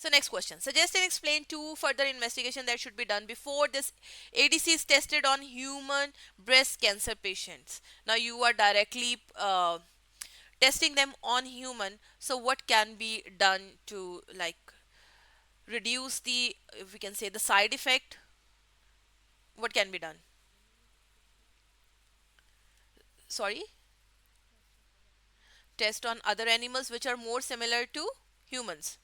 So next question. Suggest and explain two further investigation that should be done before this ADC is tested on human breast cancer patients. Now you are directly testing them on human. So what can be done to like reduce the, if we can say, the side effect? What can be done? Sorry, test on other animals which are more similar to humans.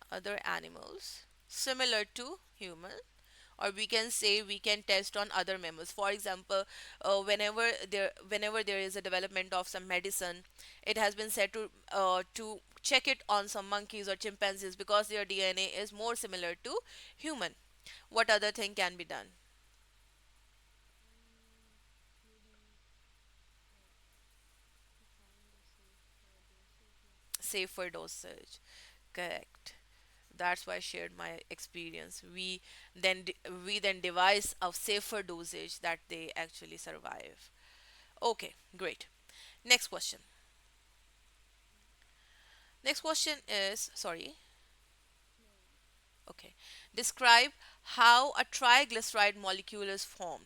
Other animals similar to human, or we can say we can test on other mammals. For example, whenever there is a development of some medicine, it has been said to check it on some monkeys or chimpanzees because their DNA is more similar to human. What other thing can be done? Safer dosage, correct. That's why I shared my experience. We then devise a safer dosage that they actually survive. Okay, great. Next question. Next question is, sorry. Okay. Describe how a triglyceride molecule is formed.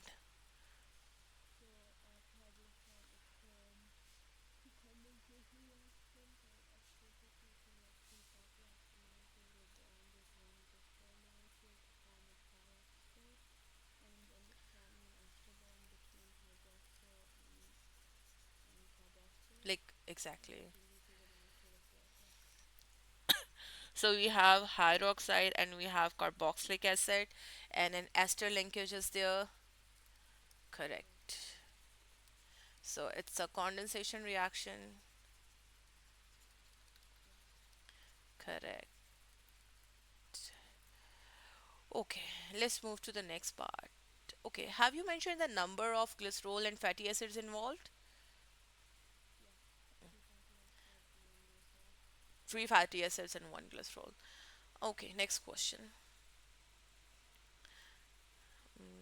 Like exactly. So we have hydroxide and we have carboxylic acid and an ester linkage is there. Correct. So it's a condensation reaction. Correct. Okay, let's move to the next part. Okay, have you mentioned the number of glycerol and fatty acids involved? Three fatty acids and one glycerol. Okay, next question.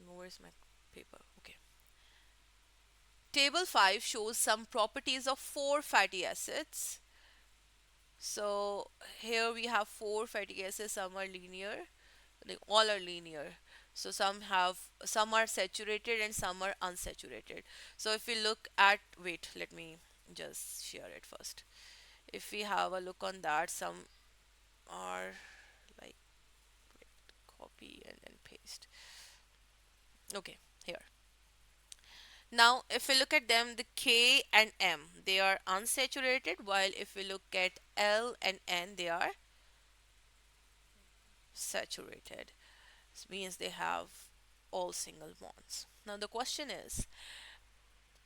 Where's my paper? Okay. Table 5 shows some properties of four fatty acids. So here we have four fatty acids, some are linear, they all are linear. So some are saturated and some are unsaturated. So if we look at, wait, let me just share it first. If we have a look on that, some are like, copy and then paste. Okay, here. Now, if we look at them, the K and M, they are unsaturated, while if we look at L and N, they are saturated. This means they have all single bonds. Now, the question is,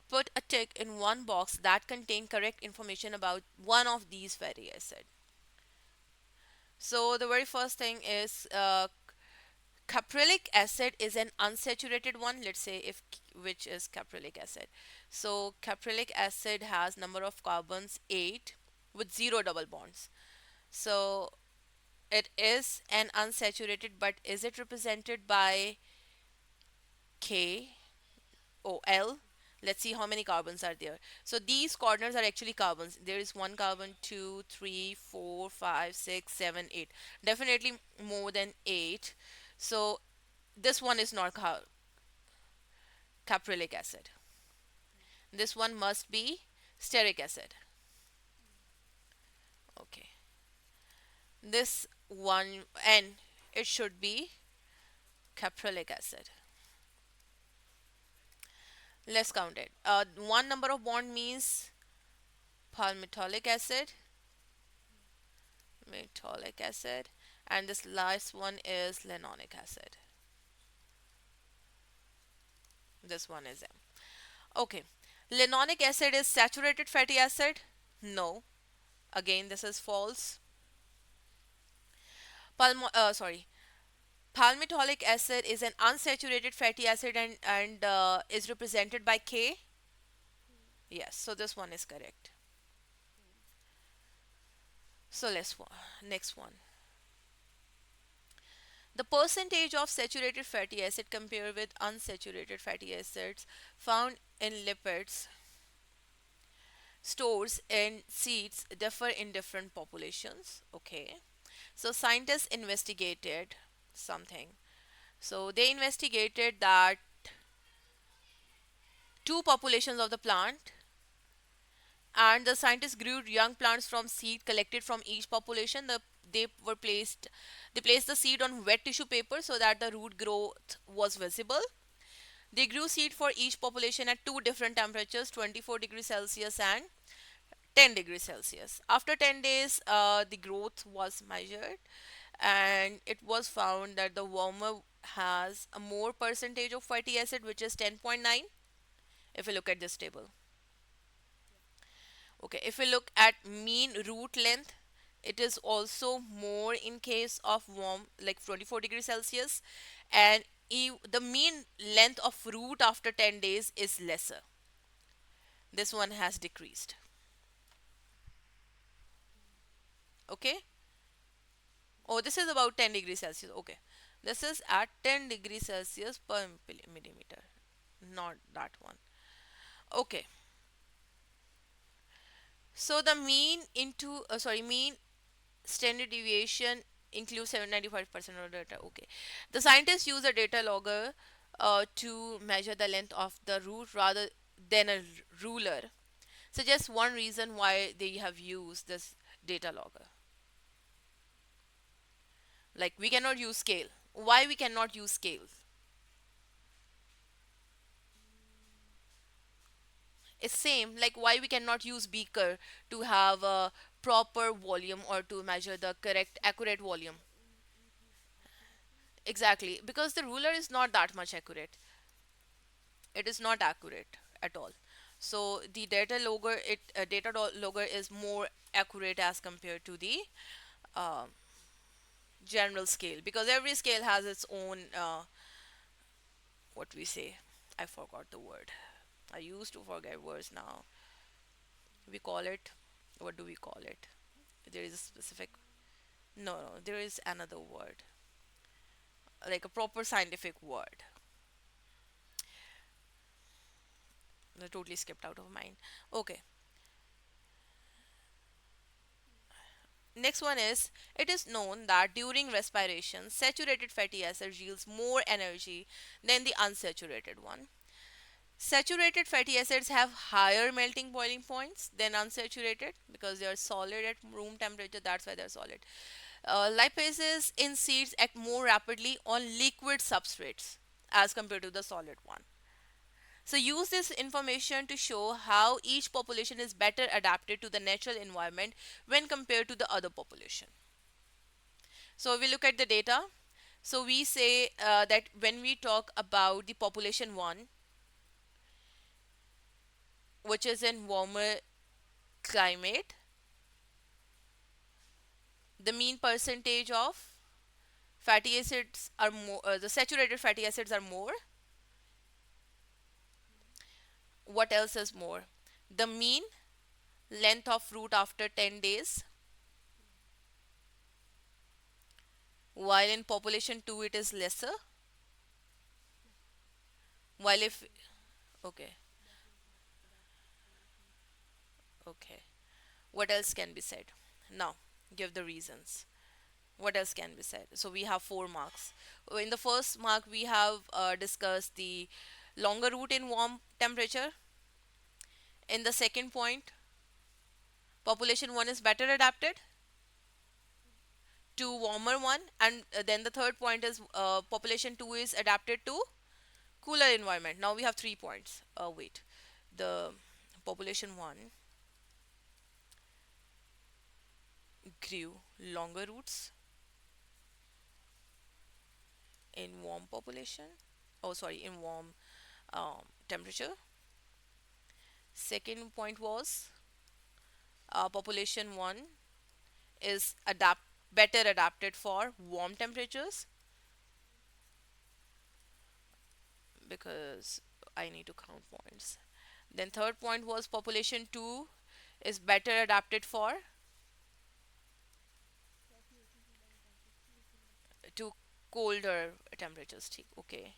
put a tick in one box that contain correct information about one of these fatty acid. So, the very first thing is caprylic acid is an unsaturated one. Let's say if which is caprylic acid. So caprylic acid has number of carbons 8 with zero double bonds. So it is an unsaturated, but is it represented by K or L? Let's see how many carbons are there. So these corners are actually carbons. There is one carbon, two, three, four, five, six, seven, eight. Definitely more than eight. So this one is not caprylic acid. This one must be stearic acid. Okay. This one, and it should be caprylic acid. Let's count it. One number of bond means palmitoleic acid, metolic acid, and this last one is linoleic acid. This one is M. Okay. Linoleic acid is saturated fatty acid? No. Again, this is false. Sorry. Palmitoleic acid is an unsaturated fatty acid and is represented by K. Yes, so this one is correct. So next one. The percentage of saturated fatty acid compared with unsaturated fatty acids found in lipids stores and seeds differ in different populations. Okay. So scientists investigated something. So they investigated that two populations of the plant, and the scientists grew young plants from seed collected from each population. They were placed they placed the seed on wet tissue paper so that the root growth was visible. They grew seed for each population at two different temperatures, 24 degrees Celsius and 10 degrees Celsius. After 10 days, the growth was measured, and it was found that the warmer has a more percentage of fatty acid, which is 10.9. If you look at this table, okay, if we look at mean root length, it is also more in case of warm, like 24 degrees Celsius, and the mean length of root after 10 days is lesser. This one has decreased. Okay. Oh, this is about 10 degrees Celsius. Okay. This is at 10 degrees Celsius per millimeter, not that one. Okay. So the mean standard deviation includes 795% of data. Okay. The scientists use a data logger to measure the length of the root rather than a ruler. So just one reason why they have used this data logger. Like we cannot use scale. Why we cannot use scales? It's same like why we cannot use beaker to have a proper volume or to measure the correct accurate volume. Exactly, because the ruler is not that much accurate. It is not accurate at all. So the data logger is more accurate as compared to the uh, general scale, because every scale has its own what we say. I forgot the word. I used to forget words now. We call it, what do we call it? There is a specific, no, there is another word, like a proper scientific word. I totally skipped out of mind. Okay. Next one is, it is known that during respiration, saturated fatty acid yields more energy than the unsaturated one. Saturated fatty acids have higher melting boiling points than unsaturated because they are solid at room temperature. That's why they're solid. Lipases in seeds act more rapidly on liquid substrates as compared to the solid one. So use this information to show how each population is better adapted to the natural environment when compared to the other population. So we look at the data. So we say that when we talk about the population 1, which is in warmer climate, the mean percentage of fatty acids are more, the saturated fatty acids are more. What else is more? The mean length of root after 10 days, while in population 2 it is lesser. While if, okay, okay. What else can be said? Now, give the reasons. What else can be said? So we have 4 marks. In the first mark, we have discussed the longer route in warm temperature. In the second point, population 1 is better adapted to warmer one, and then the third point is population 2 is adapted to cooler environment. Now we have 3 points. Wait, the population 1 grew longer roots in warm population. Oh, sorry, in warm temperature. Second point was population 1 is better adapted for warm temperatures, because I need to count points. Then third point was population 2 is better adapted for to colder temperatures. Okay.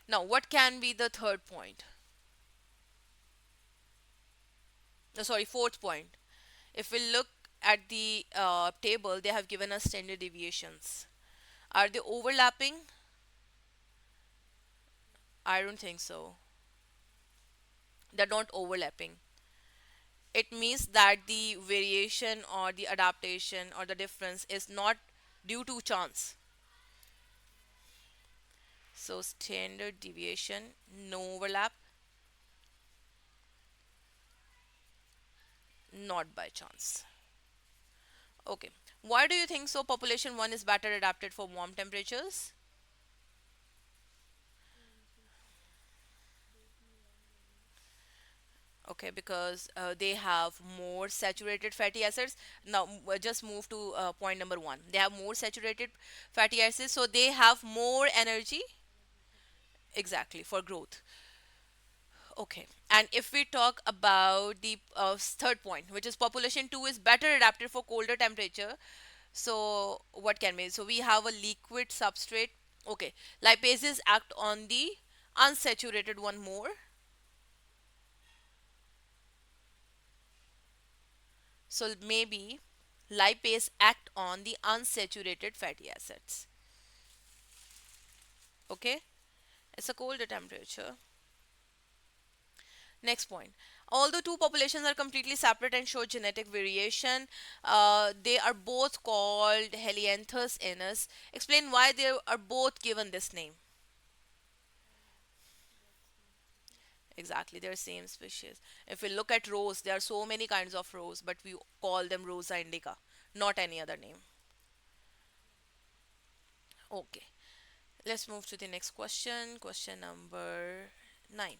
Now what can be the third point? No, sorry, fourth point. If we look at the table, they have given us standard deviations. Are they overlapping? I don't think so. They're not overlapping. It means that the variation or the adaptation or the difference is not due to chance. So standard deviation, no overlap, not by chance. Okay. Why do you think so? Population 1 is better adapted for warm temperatures? Okay, because they have more saturated fatty acids. Now, just move to point number one. They have more saturated fatty acids, so they have more energy exactly for growth. Okay, and if we talk about the third point, which is population 2 is better adapted for colder temperature. So, what can we? So, we have a liquid substrate. Okay, lipases act on the unsaturated one more. So maybe lipase act on the unsaturated fatty acids. Okay, it's a colder temperature. Next point. Although two populations are completely separate and show genetic variation, they are both called Helianthus Annuus. Explain why they are both given this name. Exactly, they're same species. If we look at rose, there are so many kinds of rose, but we call them Rosa indica, not any other name. Okay. Let's move to the next question. Question number 9.